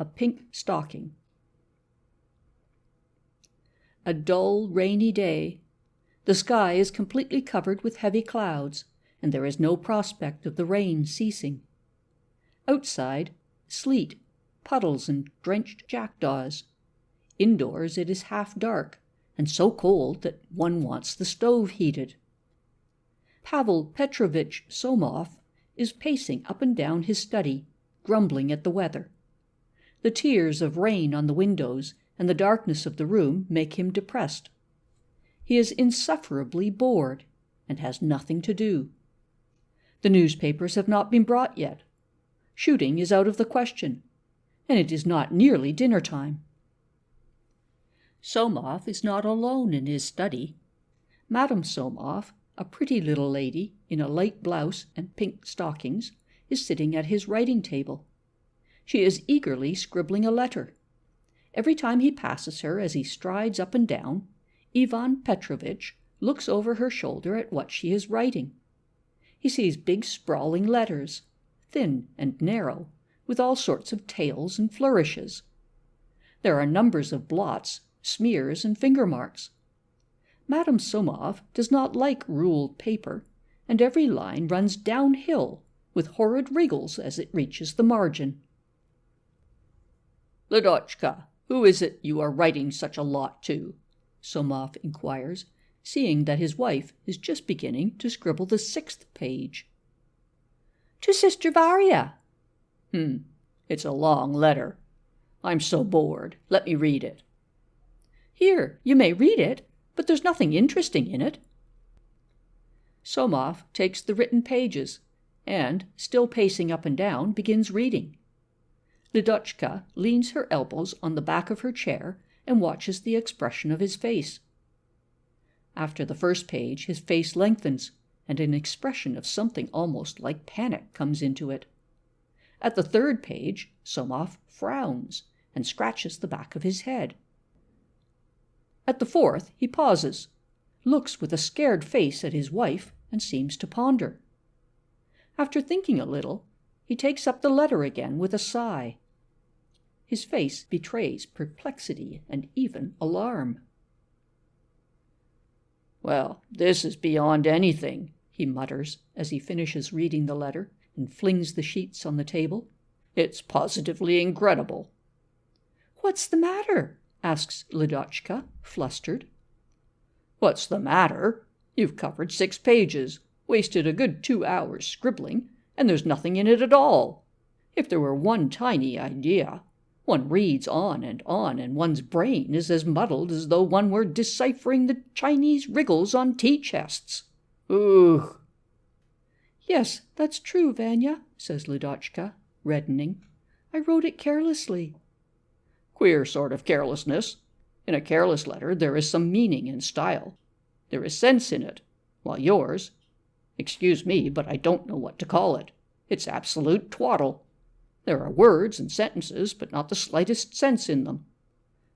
a pink stocking. A dull, rainy day. The sky is completely covered with heavy clouds, and there is no prospect of the rain ceasing. Outside, sleet, puddles, and drenched jackdaws. Indoors it is half dark, and so cold that one wants the stove heated. Pavel Petrovitch Somov is pacing up and down his study, grumbling at the weather. The tears of rain on the windows and the darkness of the room make him depressed. He is insufferably bored, and has nothing to do. The newspapers have not been brought yet. Shooting is out of the question, and it is not nearly dinner time. Somov is not alone in his study. Madame Somov, a pretty little lady in a light blouse and pink stockings, is sitting at his writing table. She is eagerly scribbling a letter. Every time he passes her as he strides up and down, Ivan Petrovitch looks over her shoulder at what she is writing. He sees big sprawling letters, thin and narrow, with all sorts of tails and flourishes. There are numbers of blots, smears, and finger marks. Madame Somov does not like ruled paper, and every line runs downhill with horrid wriggles as it reaches the margin. "Lidochka, who is it you are writing such a lot to?" Somov inquires, seeing that his wife is just beginning to scribble the 6th page. "To Sister Varya." It's a long letter. I'm so bored. Let me read it." "Here, you may read it, but there's nothing interesting in it." Somov takes the written pages, and, still pacing up and down, begins reading. Lidochka leans her elbows on the back of her chair and watches the expression of his face. After the first page, his face lengthens, and an expression of something almost like panic comes into it. At the 3rd page, Somov frowns and scratches the back of his head. At the 4th, he pauses, looks with a scared face at his wife, and seems to ponder. After thinking a little, he takes up the letter again with a sigh. His face betrays perplexity and even alarm. "Well, this is beyond anything," he mutters as he finishes reading the letter and flings the sheets on the table. "It's positively incredible." "What's the matter?" asks Lidochka, flustered. "What's the matter? You've covered 6 pages, wasted a good 2 hours scribbling, and there's nothing in it at all. If there were one tiny idea, one reads on, and one's brain is as muddled as though one were deciphering the Chinese wriggles on tea-chests. Ugh!" "Yes, that's true, Vanya," says Lidochka, reddening. "I wrote it carelessly." "Queer sort of carelessness. In a careless letter there is some meaning and style. There is sense in it, while yours, excuse me, but I don't know what to call it. It's absolute twaddle. There are words and sentences, but not the slightest sense in them.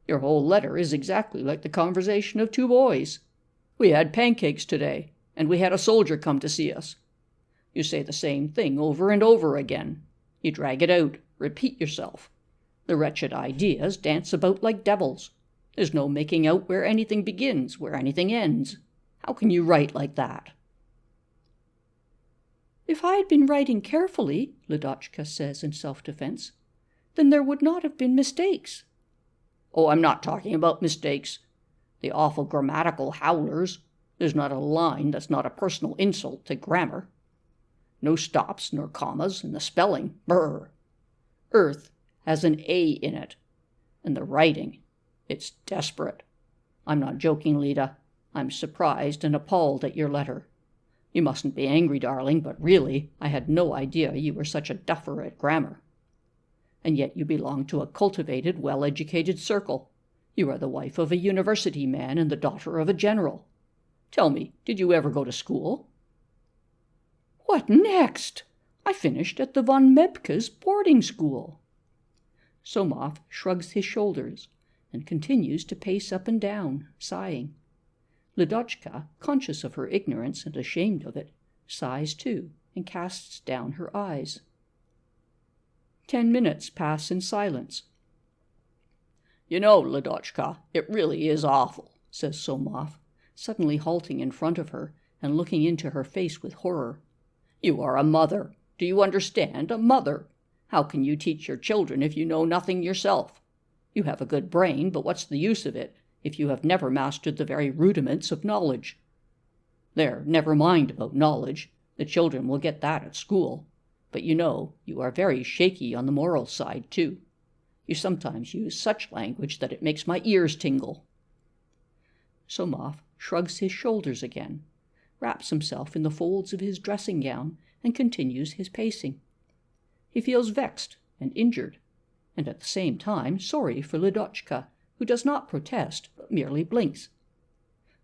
Your whole letter is exactly like the conversation of 2 boys. We had pancakes today, and we had a soldier come to see us. You say the same thing over and over again. You drag it out, repeat yourself. The wretched ideas dance about like devils. There's no making out where anything begins, where anything ends. How can you write like that?" "If I had been writing carefully," Lidochka says in self-defense, "then there would not have been mistakes." "Oh, I'm not talking about mistakes. The awful grammatical howlers. There's not a line that's not a personal insult to grammar. No stops nor commas, and the spelling, brr. Earth has an A in it, and the writing, it's desperate. I'm not joking, Lida. I'm surprised and appalled at your letter. You mustn't be angry, darling, but really, I had no idea you were such a duffer at grammar. And yet you belong to a cultivated, well-educated circle. You are the wife of a university man and the daughter of a general. Tell me, did you ever go to school?" "What next? I finished at the von Mebke's boarding school." Somov shrugs his shoulders and continues to pace up and down, sighing. Lidochka, conscious of her ignorance and ashamed of it, sighs too and casts down her eyes. 10 minutes pass in silence, You know, Ladochka, it really is awful, says Somov, suddenly halting in front of her and looking into her face with horror. You are a mother. Do you understand? A mother. How can you teach your children if you know nothing yourself? You have a good brain, but what's the use of it if you have never mastered the very rudiments of knowledge? There, never mind about knowledge. The children will get that at school. But you know, you are very shaky on the moral side, too. You sometimes use such language that it makes my ears tingle. Somov shrugs his shoulders again, wraps himself in the folds of his dressing gown, and continues his pacing. He feels vexed and injured, and at the same time sorry for Ladochka, who does not protest, but merely blinks.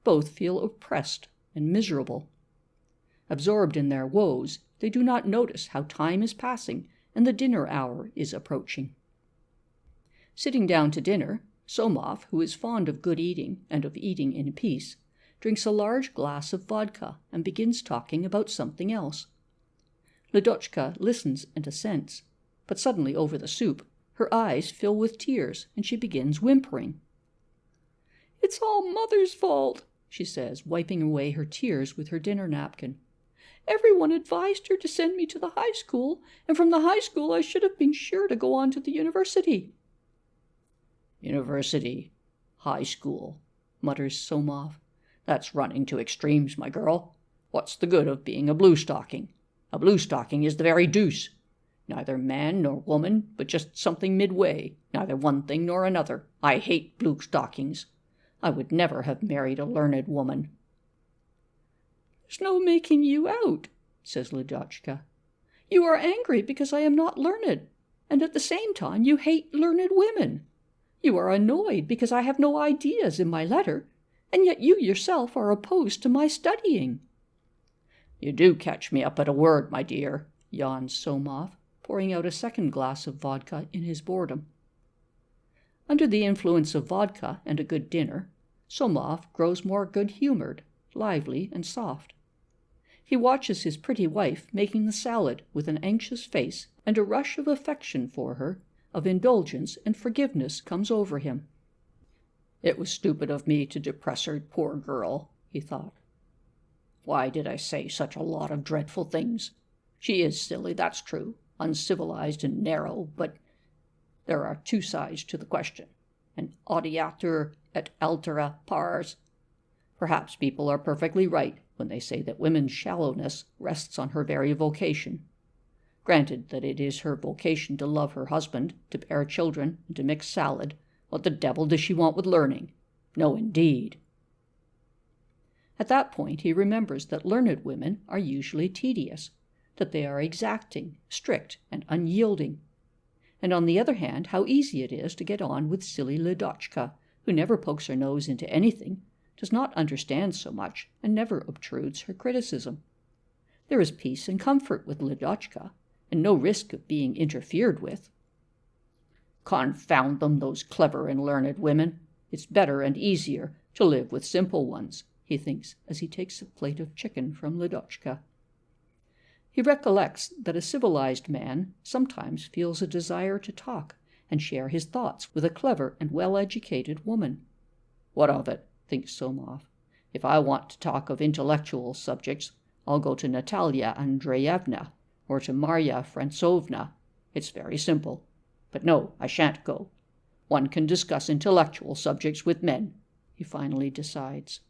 Both feel oppressed and miserable. Absorbed in their woes, they do not notice how time is passing and the dinner hour is approaching. Sitting down to dinner, Somov, who is fond of good eating and of eating in peace, drinks a large glass of vodka and begins talking about something else. Ladochka listens and assents, but suddenly over the soup her eyes fill with tears and she begins whimpering. "It's all Mother's fault," she says, wiping away her tears with her dinner napkin. "Everyone advised her to send me to the high school, and from the high school I should have been sure to go on to the university." "University, high school," mutters Somov. "That's running to extremes, my girl. What's the good of being a blue-stocking? A blue-stocking is the very deuce. Neither man nor woman, but just something midway, neither one thing nor another. I hate blue-stockings. I would never have married a learned woman." "There's no making you out," says Ladochka. "You are angry because I am not learned, and at the same time you hate learned women. You are annoyed because I have no ideas in my letter, and yet you yourself are opposed to my studying." "You do catch me up at a word, my dear," yawns Somov, pouring out a second glass of vodka in his boredom. Under the influence of vodka and a good dinner, Somov grows more good-humored, lively, and soft. He watches his pretty wife making the salad with an anxious face, and a rush of affection for her, of indulgence and forgiveness comes over him. "It was stupid of me to depress her, poor girl," he thought. "Why did I say such a lot of dreadful things? She is silly, that's true, uncivilized and narrow, but there are two sides to the question, and audiatur et altera pars. Perhaps people are perfectly right when they say that women's shallowness rests on her very vocation. Granted that it is her vocation to love her husband, to bear children, and to mix salad, what the devil does she want with learning? No, indeed." At that point he remembers that learned women are usually tedious, that they are exacting, strict, and unyielding. And on the other hand, how easy it is to get on with silly Ladochka, who never pokes her nose into anything, does not understand so much, and never obtrudes her criticism. There is peace and comfort with Ladochka, and no risk of being interfered with. "Confound them, those clever and learned women! It's better and easier to live with simple ones," he thinks as he takes a plate of chicken from Ladochka. He recollects that a civilized man sometimes feels a desire to talk and share his thoughts with a clever and well-educated woman. "What of it?" thinks Somov. "If I want to talk of intellectual subjects, I'll go to Natalia Andreevna or to Marya Francovna. It's very simple. But no, I shan't go. One can discuss intellectual subjects with men," he finally decides.